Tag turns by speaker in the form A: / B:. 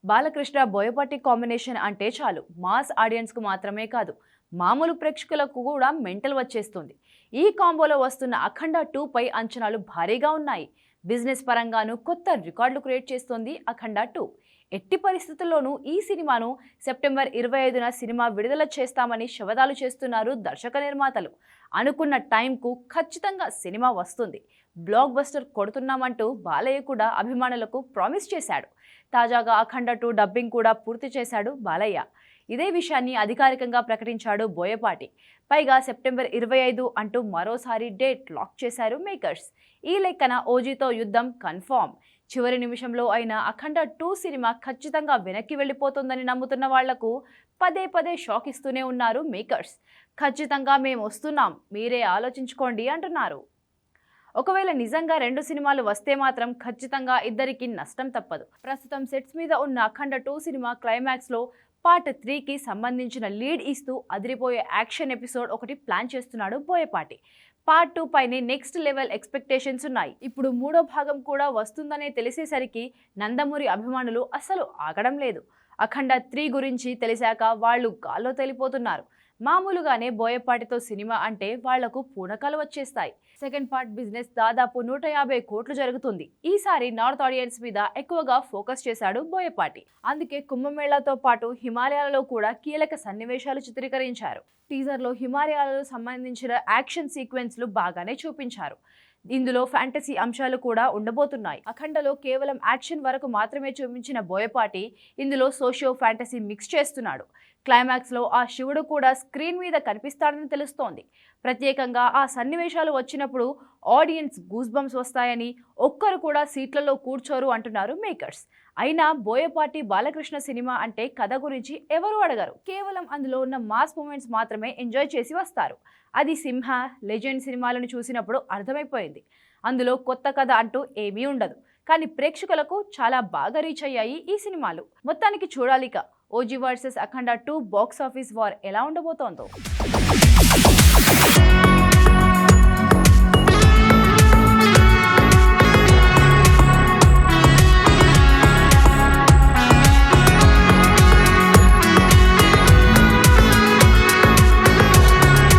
A: Balakrishna Boyapati combination అంటే చాలు mass ఆడియన్స్కు మాత్రమే కాదు మామూలు ప్రేక్షకులకు కూడా మెంటల్ వచ్చేస్తుంది. ఈ కాంబోలో వస్తున్న అఖండ 2 పై అంచనాలు భారీగా ఉన్నాయి. బిజినెస్ పరంగాను కొత్త రికార్డులు క్రియేట్ చేస్తోంది అఖండ 2. ఎట్టి పరిస్థితుల్లోనూ ఈ సినిమాను సెప్టెంబర్ 25న సినిమా విడుదల చేస్తామని శపథాలు చేస్తున్నారు దర్శక నిర్మాతలు. అనుకున్న టైంకు ఖచ్చితంగా సినిమా వస్తుంది. బ్లాక్ బస్టర్ కొడుతున్నామంటూ బాలయ్య కూడా అభిమానులకు ప్రామిస్ చేశాడు. తాజాగా అఖండ 2 డబ్బింగ్ కూడా పూర్తి చేశాడు బాలయ్య. ఇదే విషయాన్ని అధికారికంగా ప్రకటించాడు బోయపాటి. పైగా సెప్టెంబర్ 25 అంటూ మరోసారి డేట్ లాక్ చేశారు మేకర్స్. ఈ లెక్కన ఓజీతో యుద్ధం కన్ఫర్మ్. చివరి నిమిషంలో అయిన అఖండ 2 సినిమా ఖచ్చితంగా వెనక్కి వెళ్ళిపోతుందని నమ్ముతున్న వాళ్లకు పదే పదే షాక్ ఇస్తూనే ఉన్నారు మేకర్స్. ఖచ్చితంగా మేము వస్తున్నాం, మీరే ఆలోచించుకోండి అంటున్నారు. ఒకవేళ నిజంగా 2 సినిమాలు వస్తే మాత్రం ఖచ్చితంగా ఇద్దరికి నష్టం తప్పదు. ప్రస్తుతం సెట్స్ మీద ఉన్న అఖండ 2 సినిమా క్లైమాక్స్లో పార్ట్ 3కి సంబంధించిన లీడ్ ఇస్తూ అదిరిపోయే యాక్షన్ ఎపిసోడ్ ఒకటి ప్లాన్ చేస్తున్నాడు బోయపాటి. పార్ట్ 2 పైనే నెక్స్ట్ లెవెల్ ఎక్స్పెక్టేషన్స్ ఉన్నాయి. ఇప్పుడు 3వ భాగం కూడా వస్తుందనే తెలిసేసరికి నందమూరి అభిమానులు అసలు ఆగడం లేదు. అఖండ 3 గురించి తెలిసాక వాళ్ళు గాల్లో తేలిపోతున్నారు. మామూలుగానే బోయపాటితో సినిమా అంటే వాళ్లకు పూనకాలు వచ్చేస్తాయి. సెకండ్ పార్ట్ బిజినెస్ దాదాపు 150 కోట్లు జరుగుతుంది. ఈసారి నార్త్ ఆడియన్స్ మీద ఎక్కువగా ఫోకస్ చేశాడు బోయపాటి. అందుకే కుంభమేళాతో పాటు హిమాలయాలలో కూడా కీలక సన్నివేశాలు చిత్రీకరించారు. టీజర్లో హిమాలయాలకు సంబంధించిన యాక్షన్ సీక్వెన్స్లు బాగానే చూపించారు. ఇందులో ఫ్యాంటసీ అంశాలు కూడా ఉండబోతున్నాయి. అఖండలో కేవలం యాక్షన్ వరకు మాత్రమే చూపించిన బోయపాటి ఇందులో సోషియో ఫ్యాంటసీ మిక్స్ చేస్తున్నాడు. క్లైమాక్స్లో ఆ శివుడు కూడా స్క్రీన్ మీద కనిపిస్తాడని తెలుస్తోంది. ప్రత్యేకంగా ఆ సన్నివేశాలు వచ్చినప్పుడు ఆడియన్స్ గూస్ బంప్స్ వస్తాయని, ఒక్కరు కూడా సీట్లలో కూర్చోరు అంటున్నారు మేకర్స్. అయినా బోయపాటి బాలకృష్ణ సినిమా అంటే కథ గురించి ఎవరు అడగరు. కేవలం అందులో ఉన్న మాస్ మూమెంట్స్ మాత్రమే ఎంజాయ్ చేసి వస్తారు. అది సింహ, లెజెండ్ సినిమాలను చూసినప్పుడు అర్థమైపోయింది. అందులో కొత్త కథ అంటూ ఏమీ ఉండదు. కానీ ప్రేక్షకులకు చాలా బాగా రీచ్ అయ్యాయి ఈ సినిమాలు. మొత్తానికి చూడాలిక ఓజీ వర్సెస్ అఖండ 2 బాక్స్ ఆఫీస్ వార్ ఎలా ఉండబోతోందో.